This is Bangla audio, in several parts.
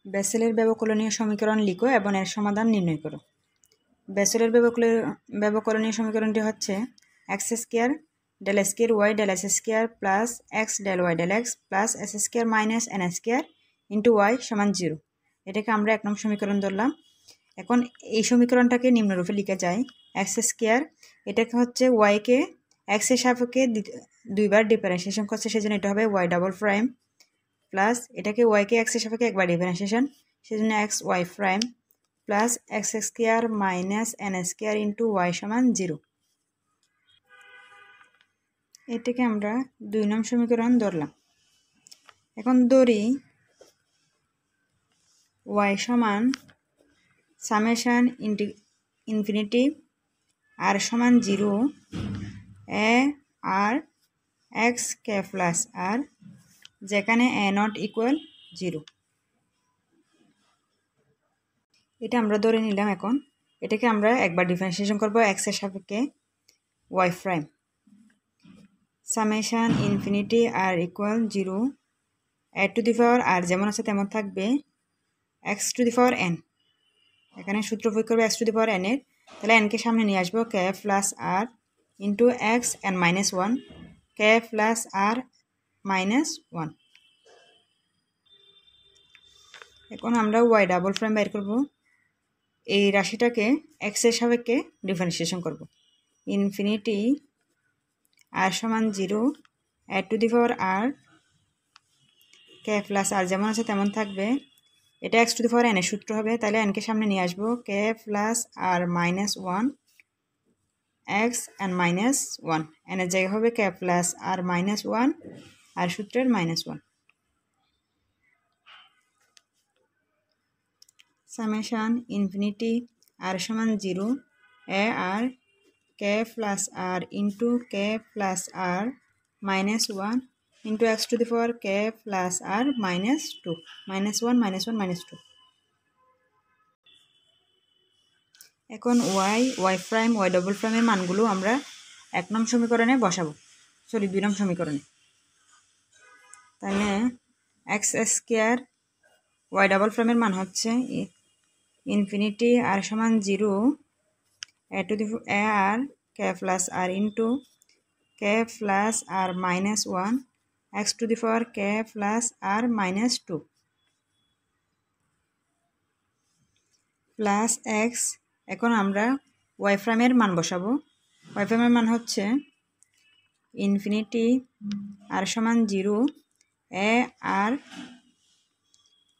বেসেলের ব্যবকলনীয় সমীকরণ লিখো এবং এর সমাধান নির্ণয় করো। বেসেলের ব্যবকলনীয় সমীকরণটি হচ্ছে X square del square Y del S square plus X del Y del X plus S square minus N square into Y সমান 0। এটাকে আমরা 1 নং সমীকরণ ধরলাম। এখন এই সমীকরণটাকে নিম্নরূপে লিখা যায় এক্স স্কোয়ার, এটাকে হচ্ছে ওয়াইকে এক্সের সাপেক্ষে দুইবার ডিফারেন্সিয়েশন করছে, সেজন্য এটা হবে ওয়াই ডাবল প্রাইম প্লাস এটাকে ওয়াইকে এক্সের সাপেক্ষে একবার ডিফারেন্সিয়েশন, সেজন্য X Y prime plus X square minus N square into Y সমান 0। এটাকে আমরা 2 নং সমীকরণ ধরলাম। এখন ধরি ওয়াই সমান সামেশন ইনফিনিটি আর সমান 0 a R x k plus আর, যেখানে এ নট ইকুয়াল 0। এটা আমরা ধরে নিলাম। এখন এটাকে আমরা একবার ডিফারেন্সিয়েশন করব এক্সের সাপেক্ষে y prime summation infinity r equal 0 a to the power r যেমন আছে তেমন থাকবে x to the power n. এখানে সূত্র প্রয়োগ করবে x to the power n এর, তাহলে এনকে সামনে নিয়ে আসবো কে প্লাস আর into x n minus 1 k plus আর মাইনাস 1। এখন আমরা ওয়াই ডাবল প্রাইম বের করব। এই রাশিটাকে এক্সের সাপেক্ষে ডিফারেন্সিয়েশন করব। ইনফিনিটি আর সমান 0 a to the power R K plus আর যেমন আছে তেমন থাকবে, এটা এক্স টু দি পাওয়ার এনের সূত্র হবে, তাহলে এনকে সামনে নিয়ে আসবো কে প্লাস আর মাইনাস 1 এক্স এন মাইনাস 1, এনের জায়গা হবে কে প্লাস আর মাইনাস 1 আর সূত্রের মাইনাস 1। সামেশন ইনফিনিটি আর সমান 0 a R K plus R into K plus R minus 1 into x to the power K plus R minus 2 minus 1 minus 1 minus 2। এখন ওয়াই প্রাইম ওয়াই ডবল প্রাইমের মানগুলো আমরা 1 নং সমীকরণে বসাবো, 2 নং সমীকরণে। তাহলে এক্স স্কোয়ার ওয়াই ডাবল প্রাইমের মান হচ্ছে ইনফিনিটি আর সমান 0 a to the a R K plus R into K plus R minus 1 x to the power K plus R minus 2 plus x. এখন আমরা ওয়াই প্রাইমের মান বসাবো। ওয়াই প্রাইমের মান হচ্ছে ইনফিনিটি আর সমান 0 a R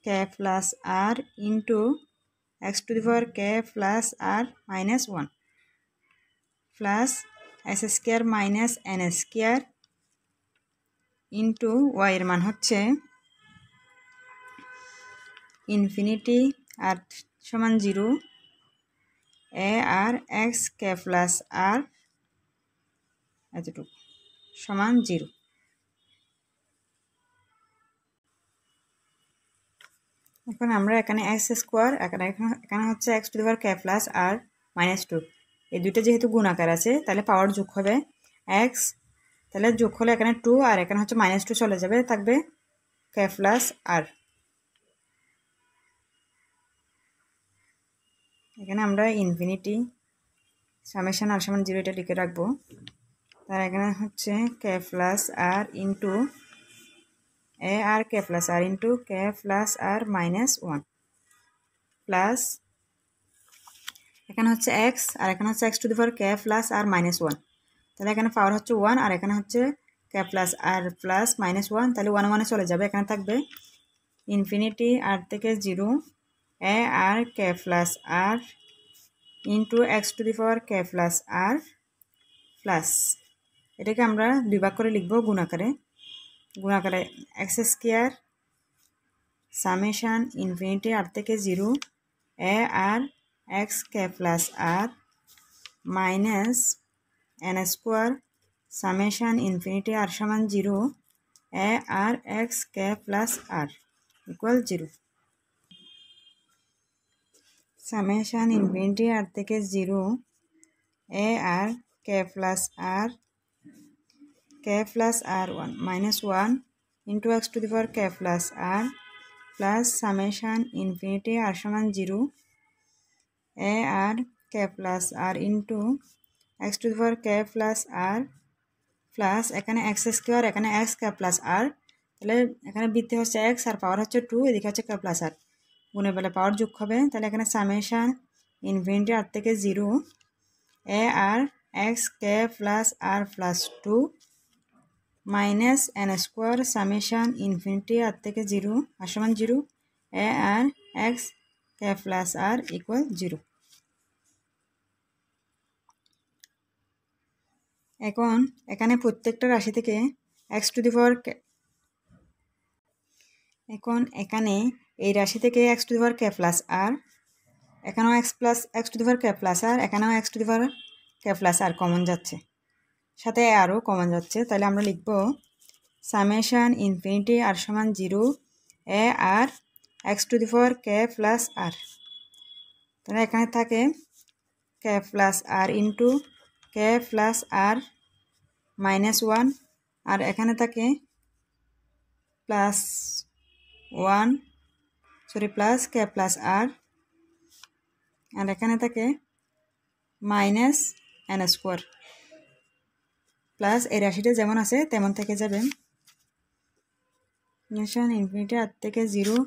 K plus R into x to the power K plus R minus 1 plus S square minus N square into y এর মান হচ্ছে ইনফিনিটি আর সমান 0 a R x k plus আর এতটুকু সমান 0। এখন আমরা এখানে এক্স স্কোয়ার এখানে হচ্ছে X to the power K plus R minus 2, এই দুটো যেহেতু গুণাকার আছে তাহলে পাওয়ার যোগ হবে এক্স, তাহলে যোগ হলে এখানে 2 আর এখানে হচ্ছে মাইনাস 2 চলে যাবে, থাকবে কে প্লাস আর। এখানে আমরা ইনফিনিটি সামেশন আর সমান 0 এটা লিখে রাখবো। তার এখানে হচ্ছে K plus R into A R K plus R into K plus R minus 1 plus এখানে হচ্ছে এক্স আর এখানে হচ্ছে X to the power K plus R minus 1, তাহলে এখানে পাওয়ার হচ্ছে 1 আর এখানে হচ্ছে কে প্লাস আর প্লাস মাইনাস 1, তাহলে 1 1 চলে যাবে, এখানে থাকবে ইনফিনিটি আর থেকে 0 a R K plus R into x to the power K plus R plus এটাকে আমরা 2 ভাগ করে লিখবো গুণাকারে x square summation infinity r থেকে 0 a R x k plus R minus N square summation infinity r সমান 0 a R x k plus r equal 0। Summation infinity r থেকে 0 a R K plus r 1 minus 1 into x to the power K plus R plus summation infinity r সমান 0 a R K plus R into x to the power K plus R plus এখানে এক্স স্কোয়ার এখানে এক্স কে প্লাস আর, তাহলে এখানে বৃত্তি হচ্ছে এক্স আর পাওয়ার হচ্ছে 2, এদিকে হচ্ছে কে প্লাস আর, গুণে বেলা পাওয়ার যোগ হবে। তাহলে এখানে সামেশান ইনফিনিটি আর থেকে 0 a R x k plus R plus 2 minus N square summation infinity r থেকে 0 আর সমান 0 a R x k plus r equal 0। এখন এখানে প্রত্যেকটা রাশি থেকে এক্স টু দি পাওয়ার এখন এখানে এই রাশি থেকে x to the power K plus r, এখানেও x to the power K plus r, এখানেও x to the power K plus r common যাচ্ছে, সাথে আরও কমন যাচ্ছে। তাহলে আমরা লিখব সামেশান ইনফিনিটি আর সমান 0 a R x to the power K plus r. তাহলে এখানে থাকে কে প্লাস আর ইন্টু কে প্লাস আর -1 আর এখানে থাকে প্লাস কে প্লাস আর এখানে থাকে মাইনাস এন স্কোয়ার প্লাস এই রাশিটা যেমন আছে তেমন থেকে যাবে। ইনফিনিটি আর থেকে 0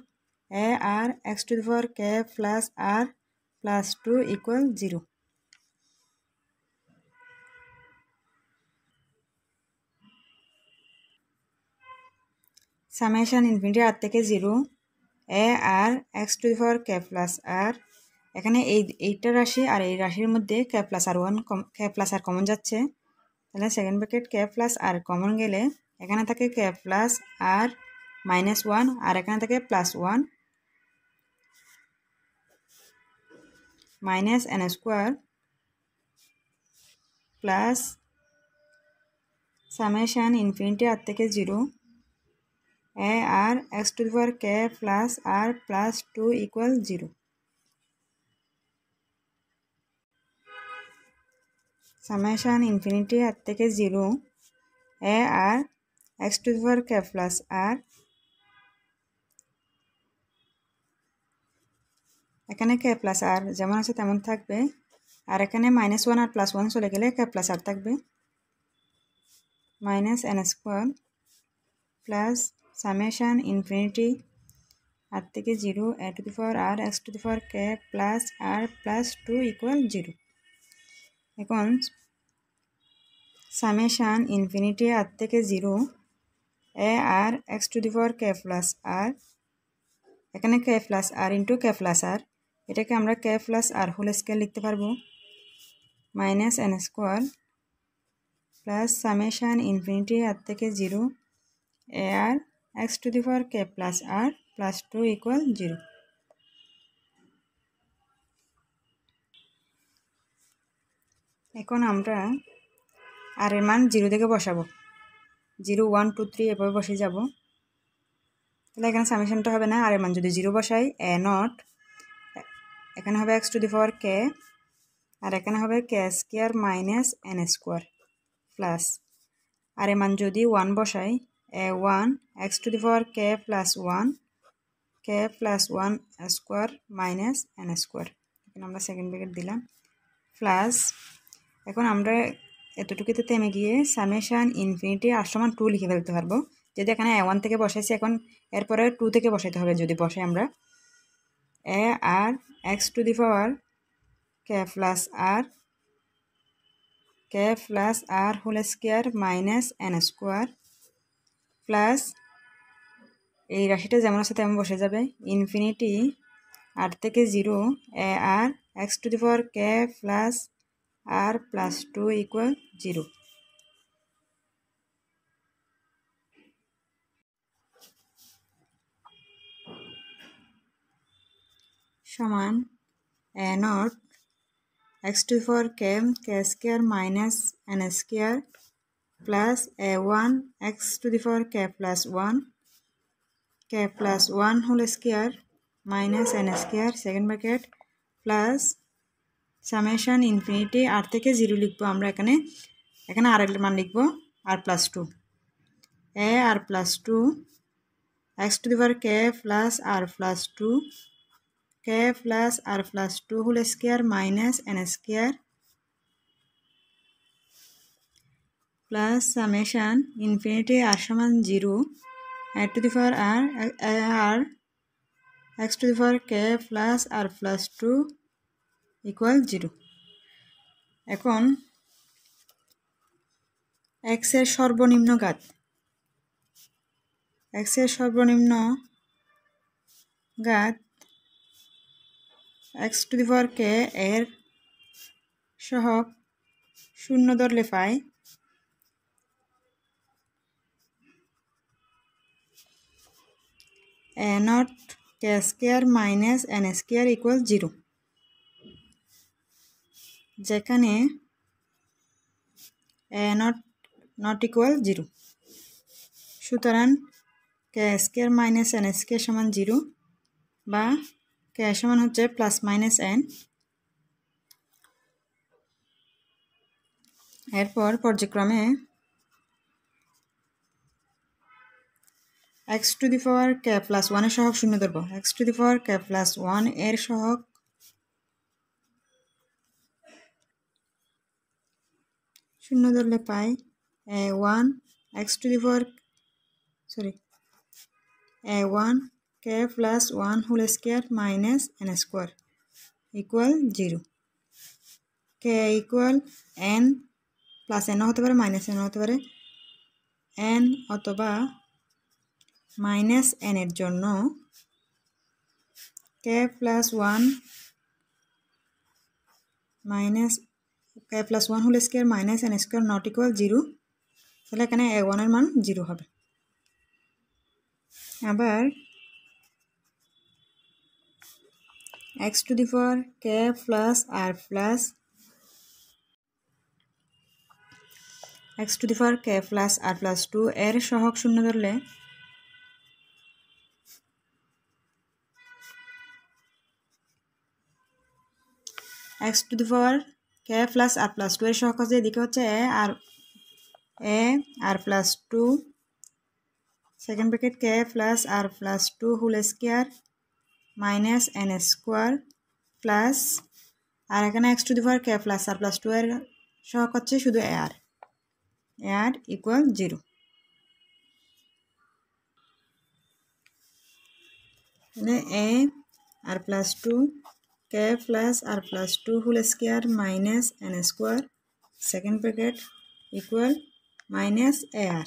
a R x to the power K plus R plus 2 equal 0। Summation infinity r থেকে 0 a R x to the power K plus r, এখানে এইটা রাশি আর এই রাশির মধ্যে কে প্লাস আর কমন যাচ্ছে, তাহলে সেকেন্ড ব্র্যাকেট কে প্লাস আর কমন গেলে এখানে থাকে কে প্লাস আর -1 আর এখানে থাকে +1 minus N square plus summation infinity r থেকে 0 a R x to the power K plus R plus 2 equal 0। Summation infinity r থেকে 0 a R x to the power K plus r, এখানে কে প্লাস আর যেমন আছে তেমন থাকবে আর এখানে -1 আর +1 চলে গেলে কে প্লাস আর থাকবে minus N square plus summation infinity r থেকে 0 a to the power r x to the power K plus R plus 2 equal 0। এখন সামেশান ইনফিনিটি আর থেকে 0 a R x to the power K plus r, এখানে কে প্লাস আর ইন্টু কে প্লাস আর, এটাকে আমরা k plus r whole square লিখতে পারবো minus N square plus summation infinity r থেকে 0 a R x to the power K plus R plus 2 equal 0। এখন আমরা আর এর মান 0 থেকে বসাবো, 0 1 2 3 এভাবে বসে যাব। তাহলে এখানে সামেশনটা হবে না, আর এর মান যদি 0 বসাই এ নট, এখানে হবে এক্স টু দি পাওয়ার কে আর এখানে হবে k square minus N square plus r এর মান যদি 1 বসাই a 1 x to the power K plus 1 square minus N square, এখানে আমরা সেকেন্ড ব্র্যাকেট দিলাম প্লাস। এখন আমরা এতটুকুতে থেমে গিয়ে সামেশান ইনফিনিটি আর সমান 2 লিখে ফেলতে পারবো, যদি এখানে a1 থেকে বসাইছি এখন এরপরে 2 থেকে বসাইতে হবে। যদি বসাই আমরা a R x to the power K plus r whole square minus N square plus এই রাশিটা যেমন আছে তেমন বসে যাবে ইনফিনিটি আর থেকে 0 a R x to the power K plus R plus 2 equal 0। সমান a not x to the power k square minus n square plus a1 x to the power K plus 1 whole square minus n square second bracket plus summation infinity r থেকে 0 লিখবো আমরা, এখানে আর এর মান লিখবো r plus 2 a r plus 2 x to the power k plus r plus 2 k plus r plus 2 whole square minus n square plus summation infinity r সমান 0 add to the power r x to the power k plus r plus 2 equal 0। এখন x এর সর্বনিম্ন ঘাত x to the power k এর সহগ 0 ধরলে পাই a naught k square minus n square equal 0, যেখানে a not equal 0। সুতরাং k square minus n square সমান 0 বা k সমান হচ্ছে প্লাস মাইনাস n। এরপর পর্যায়ক্রমে x to the power k plus 1 এর সহগ 0 ধরব। x to the power k plus 1 এর সহগ 0 ধরলে পাই a1 k plus 1 whole square minus n square equal 0। k equal n plus n হতে পারে মাইনাস n হতে পারে n অথবা মাইনাস n এর জন্য k plus 1 whole square minus n square not equal 0, তাহলে এখানে a1 এর মান 0 হবে। আবার x to the power k plus r plus x to the power k plus r plus 2 এর সহগ 0 ধরলে x to the power k plus r plus 2 এর সহগ হচ্ছে এদিকে হচ্ছে a r plus 2 second bracket k plus r plus 2 whole square minus n square plus আর এখানে x to the power k plus r plus 2 এর সহগ হচ্ছে শুধু ar equal 0। তাহলে a r plus 2 k plus r plus 2 whole square minus n square second bracket equal minus ar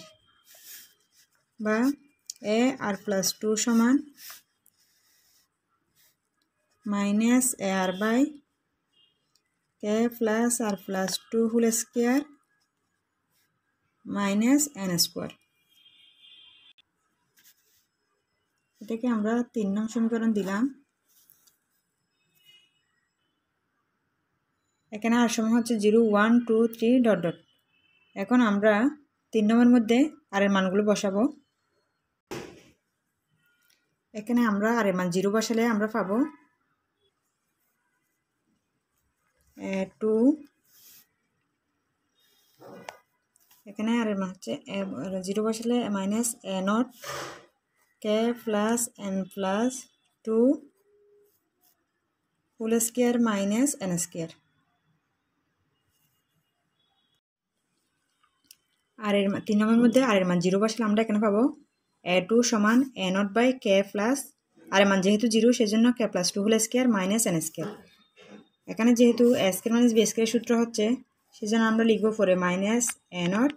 বা a r plus 2 সমান minus ar by k plus r plus 2 whole square minus n square। এটাকে আমরা 3 নং সমীকরণ দিলাম। এখানে আর সমান হচ্ছে 0 1 2 3 ডট ডট। এখন আমরা 3 নম্বরের মধ্যে আর এর মানগুলো বসাবো। এখানে আমরা আর এর মান 0 বসালে আমরা পাবো 2, এখানে আর এর মান হচ্ছে 0 বসালে minus a not k plus n plus 2 whole square minus n square। আর এর 3 নম্বরের মধ্যে আর এর মান 0 বসালে আমরা এখানে পাবো a2 সমান a not by k plus r এর মান যেহেতু 0 সেজন্য k plus 2 whole square minus n square। এখানে যেহেতু a square minus b square সূত্র হচ্ছে সেজন্য আমরা লিখব পরে মাইনাস a নট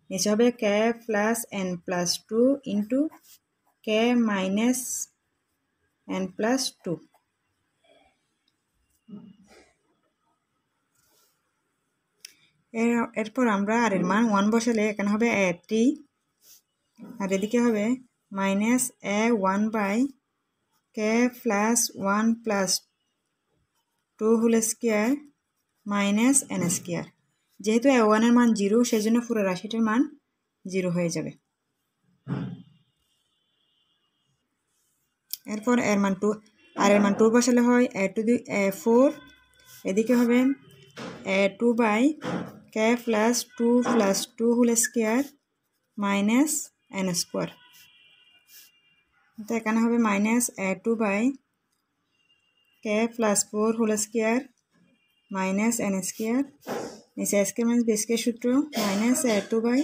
নিচে হবে k plus n plus 2 into k minus n plus 2। এরপর আমরা আর এর মান 1 বসালে এখানে হবে a3 আর এদিকে হবে minus a1 by k plus 1 plus 2 whole square minus n square। যেহেতু a1 এর মান 0 সেজন্য পুরো রাশিটির মান 0 হয়ে যাবে। এরপর এর মান 2 আর এর মান 2 বসালে হয় a4 এদিকে হবে a2 by k plus 2 plus 2 whole square minus n square। তো এখানে হবে minus a2 by k plus 4 whole square minus n square নিচে a square minus b square সূত্র minus a2 by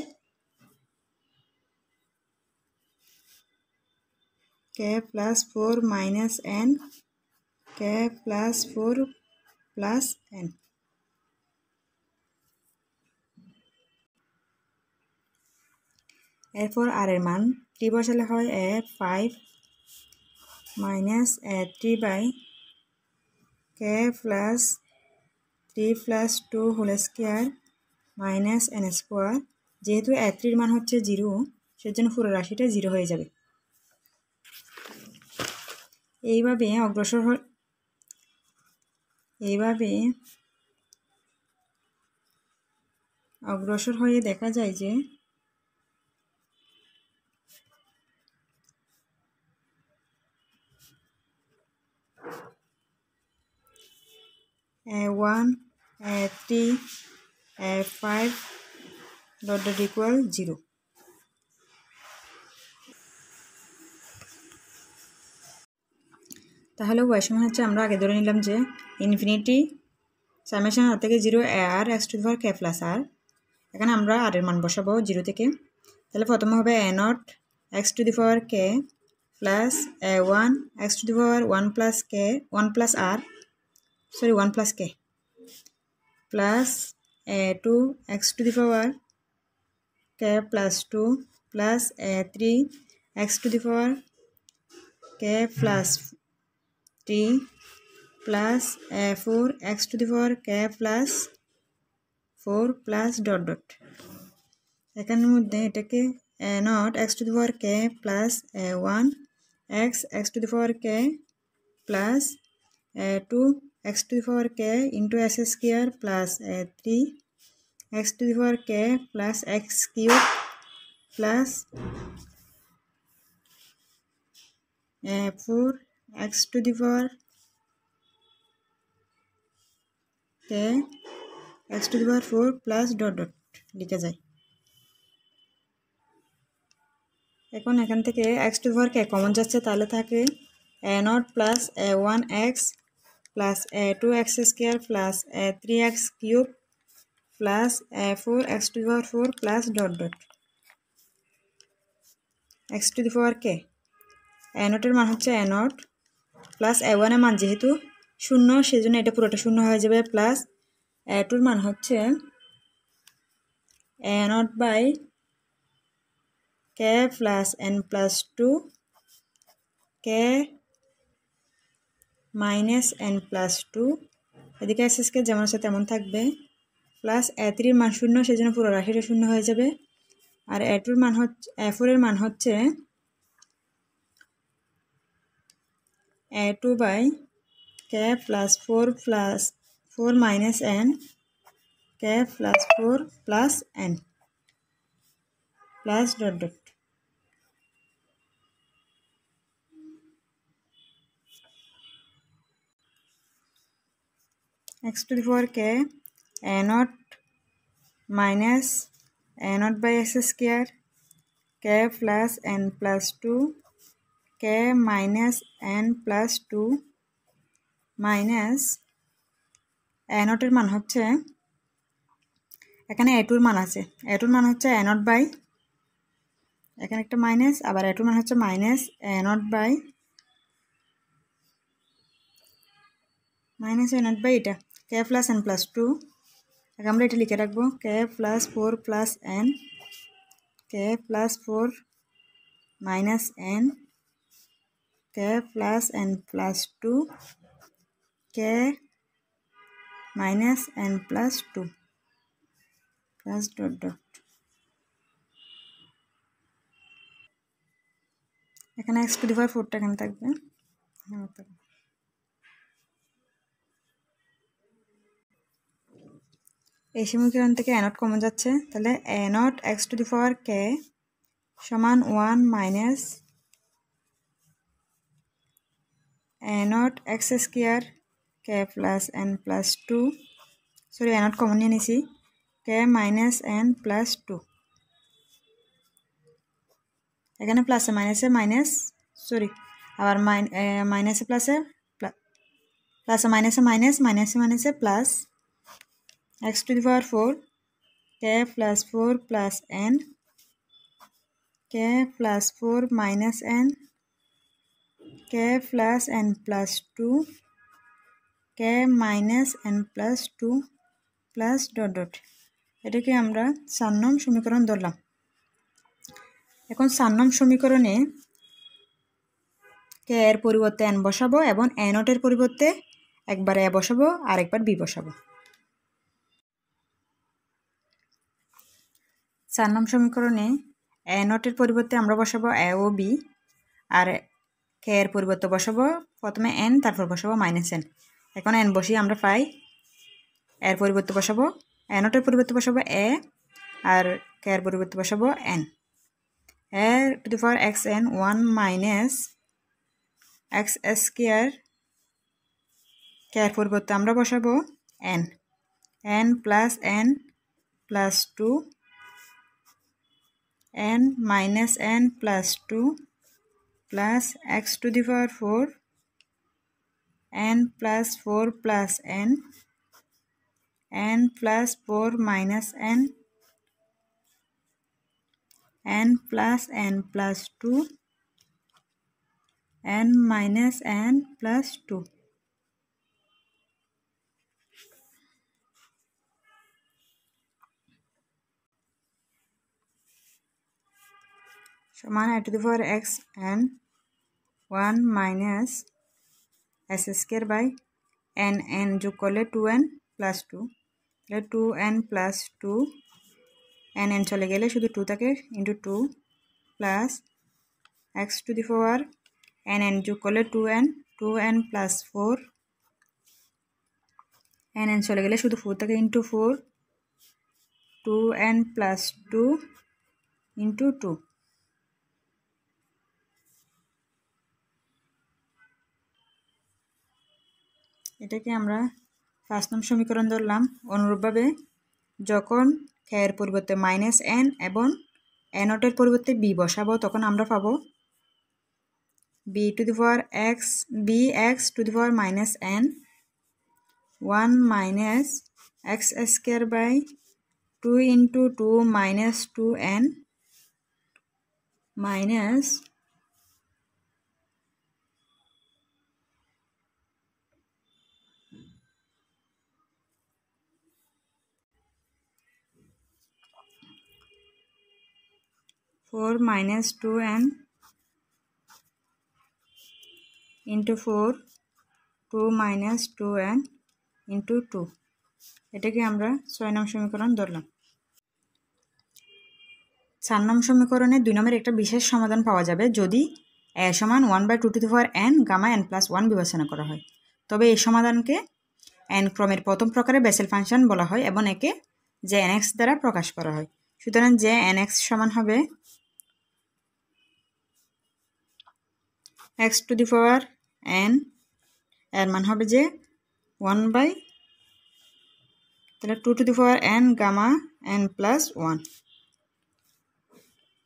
k plus 4 minus n k plus 4 plus n। এরপর আর এর মান টি বসালে হয় a5 minus a3 by k plus 3 plus 2 whole square minus n square. যেহেতু a3 মান হচ্ছে 0 সেজন্য পুরো রাশিটা 0 হয়ে যাবে। এইভাবে অগ্রসর হয়ে দেখা যায় যে a1 a3 a5 dot dot equal 0। তাহলে y সমান হচ্ছে আমরা আগে ধরে নিলাম যে ইনফিনিটি সামেশন r থেকে 0 আর x two the power k plus r। এখানে আমরা r এর মান বসাবো 0 থেকে। তাহলে প্রথমে হবে a0 x two the power k plus a1 x two the power 1 plus k 1 plus r sorry 1 plus k plus a2 x two the power k plus 2 plus a3 x two the power k plus 3 plus a4 x two the power k plus 4 plus dot dot. এখানের মধ্যে এটাকে a0 x two the power k plus a1 x two the power k plus a2 x two the power k into s square plus a3 x two the power k plus x cube plus a4 x two the power k x two the power 4 plus dot dot লিখে যায়। এখন এখান থেকে x two the power k common যাচ্ছে, তাহলে থাকে a0 plus a1 x plus a2 x square plus a3 x cube plus a4 x two the power 4 plus dot dot x two the power k। a0 এর মান হচ্ছে a0 প্লাস a1 এর মান যেহেতু 0 সেজন্য এটা পুরোটা 0 হয়ে যাবে প্লাস a2 এর মান হচ্ছে a0 by k plus n plus 2 k minus n plus 2 এদিকে s স্কয়ার যেমন আছে তেমন থাকবে প্লাস a3 এর মান 0 সেজন্য পুরো রাশিটা 0 হয়ে যাবে। আর a2 এর মান হচ্ছে a4 এর মান হচ্ছে a2 by k plus 4 minus n k plus 4 plus n plus dot dot. x to the power k a0 minus a0 by x square k plus n plus 2 k minus n plus 2 minus a0 এর মান হচ্ছে এখানে a2 এর মান আছে, a2 এর মান হচ্ছে a0 বাই এখানে একটা মাইনাস, আবার a2 এর মান হচ্ছে মাইনাস a0 বাই এটা k প্লাস n প্লাস 2। আমরা এটা লিখে রাখবো k plus 4 plus n k plus 4 minus n k plus n plus 2 k minus n plus 2 plus dot dot. এখানে x টু দি পাওয়ার 4টা এখানে থাকবে। এই সমীকরণ থেকে a0 কমন যাচ্ছে, তাহলে a0 x two the power k সমান 1 minus a0 x square k plus n plus 2 sorry a0 common নিয়ে নিছি k মাইনাস n প্লাস 2। এখানে প্লাসে মাইনাসে মাইনাস সরি আবার মাইনাসে প্লাসে প্লাসে মাইনাসে মাইনাস মাইনাসে মাইনাসে plus x to the power 4 k plus 4 plus n k plus 4 minus n k plus n plus 2 k minus n plus 2 plus dot dot এটাকে আমরা 4 নং সমীকরণ ধরলাম। এখন 4 নং সমীকরণে k এর পরিবর্তে n বসাবো এবং n এর পরিবর্তে একবার a বসাবো আর একবার b বসাবো। 4 নং সমীকরণে a এর পরিবর্তে আমরা বসাবো a O b R k এর পরিবর্তে বসাবো প্রথমে n তারপর বসাবো -n। এখন n বসিয়ে আমরা পাই এর পরিবর্তে বসাবো n এর পরিবর্তে বসাবো a আর k এর পরিবর্তে বসাবো n। a to the power xn 1 minus x square k এর পরিবর্তে আমরা বসাবো n n plus n plus 2 n minus n plus 2 plus x to the power 4 n plus 4 plus n plus 4 minus n plus n plus 2 n minus n plus 2 সমান a to the power x n 1 minus s square by n যোগ করলে 2n plus 2 তাহলে 2n plus 2 n চলে গেলে শুধু 2 থাকে into 2 plus x to the power n যোগ করলে 2n plus 4 n চলে গেলে শুধু 4 থাকে into 4 2n plus 2 into 2। এটাকে আমরা 5 নং সমীকরণ ধরলাম। অনুরূপভাবে যখন k এর পরিবর্তে -n এবং n এর পরিবর্তে b বসাবো তখন আমরা পাবো b to the power bx to the power -n 1 minus x square by 2 into 2 minus 2n minus four minus 2n into 4 2 minus 2n into 2 এটাকে আমরা 6 নং সমীকরণ ধরলাম। 4 নং সমীকরণে 2 নম্বরের একটা বিশেষ সমাধান পাওয়া যাবে যদি a সমান 1/2 to the power n gamma n plus 1 বিবেচনা করা হয়। তবে এই সমাধানকে n ক্রমের প্রথম প্রকারের বেসেল ফাংশন বলা হয় এবং একে jnx দ্বারা প্রকাশ করা হয়। সুতরাং jnx সমান হবে x to the power n এর মান হবে যে 1 তাহলে 2 to the power n gamma n plus 1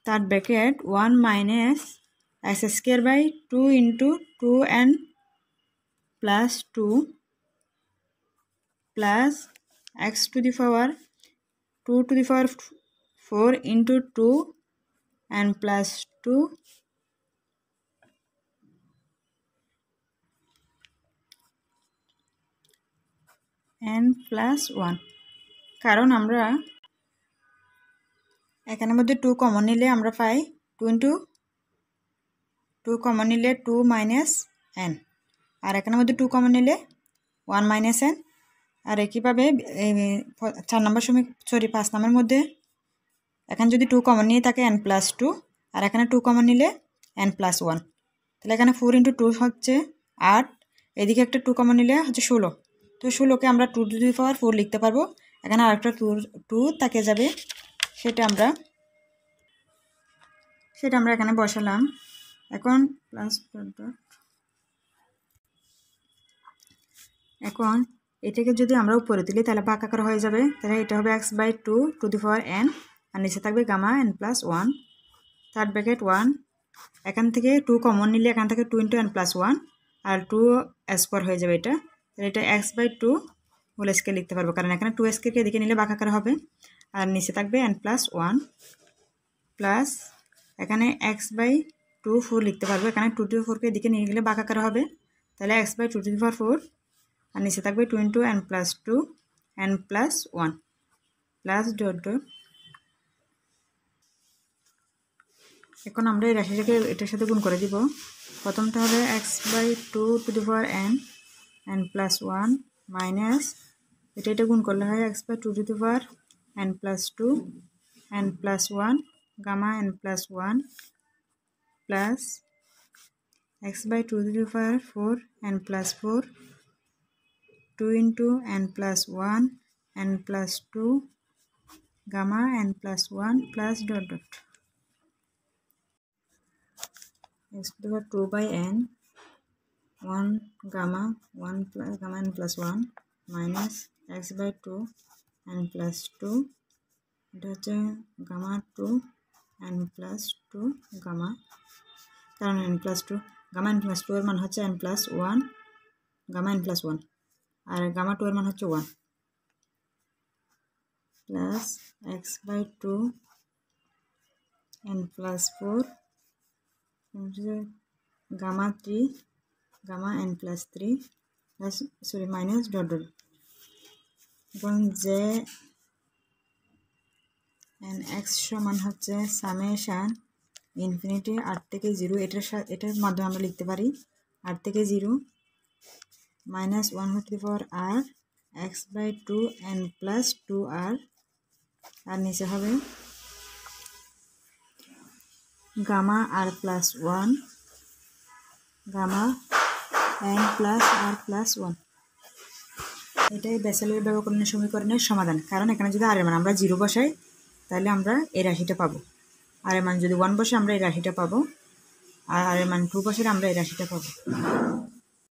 তার bracket 1 minus s square by 2 into 2n plus 2 plus x to the power 2 to the power 4 into 2 n plus 2 n plus 1। কারণ আমরা এখানের মধ্যে 2 কমন নিলে আমরা পাই 2 into 2 কমন নিলে 2 minus n আর এখানের মধ্যে 2 কমন নিলে 1 minus n আর একইভাবে 4 নম্বর 5 নম্বরের মধ্যে এখানে যদি 2 কমন নিয়ে থাকে n plus 2 আর এখানে 2 কমন নিলে n plus 1 তাহলে এখানে 4 into 2 হচ্ছে 8 এদিকে একটা 2 কমন নিলে হচ্ছে 16 তো 16কে আমরা 2 to the power 4 লিখতে পারবো। এখানে আরেকটা 2 থাকে যাবে সেটা আমরা এখানে বসালাম। এখন প্লাস এখন এটাকে যদি আমরা উপরে তুলি তাহলে ভাগাকার হয়ে যাবে, তাহলে এটা হবে x/2 to the power n আর নিচে থাকবে gamma n plus 1 third bracket 1 এখান থেকে 2 কমন নিলে এখান থেকে 2 × n+1 আর 2 স্কোয়ার হয়ে যাবে এটা। তাহলে এটা x/2 হোল স্কয়ার লিখতে পারবো, কারণ এখানে 2 স্কয়ারকে এদিকে নিলে ভাগাকার হবে আর নিচে থাকবে n+1 প্লাস এখানে x/2 4 লিখতে পারবো, এখানে 2^4কে এদিকে নিয়ে গেলে ভাগাকার হবে, তাহলে x/2^4 আর নিচে থাকবে 2 × n+2 n+1 plus dot dot. এখন আমরা এই রাশিটাকে এটার সাথে গুণ করে দিব। প্রথমটা হবে x/2^n n+1 মাইনাস এটা গুণ করলে হয় x/2^n+2 n+1 gamma n+1 plus x/2^4 n+4 2 × n+1 n+2 gamma n+1 plus dot dot. x/2/n 1 gamma 1 plus gamma n+1 minus x/2 n+2 এটা হচ্ছে gamma 2 n+2 gamma, কারণ n+2 gamma n+2 এর মান হচ্ছে n+1 gamma n+1 আর gamma 2 এর মান হচ্ছে 1 plus x/2 n+4 gamma 3 gamma n+3 plus minus dot dot। এখন যে nx সমান হচ্ছে সামেশন ইনফিনিটি r থেকে 0, এটার মাধ্যমে আমরা লিখতে পারি r থেকে 0 মাইনাস 1/r x/2 n+2r আর নিচে হবে গামা r+1 গামা n+r+1। এটাই বেসেলের ব্যবকলনের সমীকরণের সমাধান, কারণ এখানে যদি r এর মান আমরা 0 বসাই তাহলে আমরা এই রাশিটা পাবো, r এর মান যদি 1 বসে আমরা এই রাশিটা পাবো, আর r এর মান 2 বসে আমরা এই রাশিটা পাবো।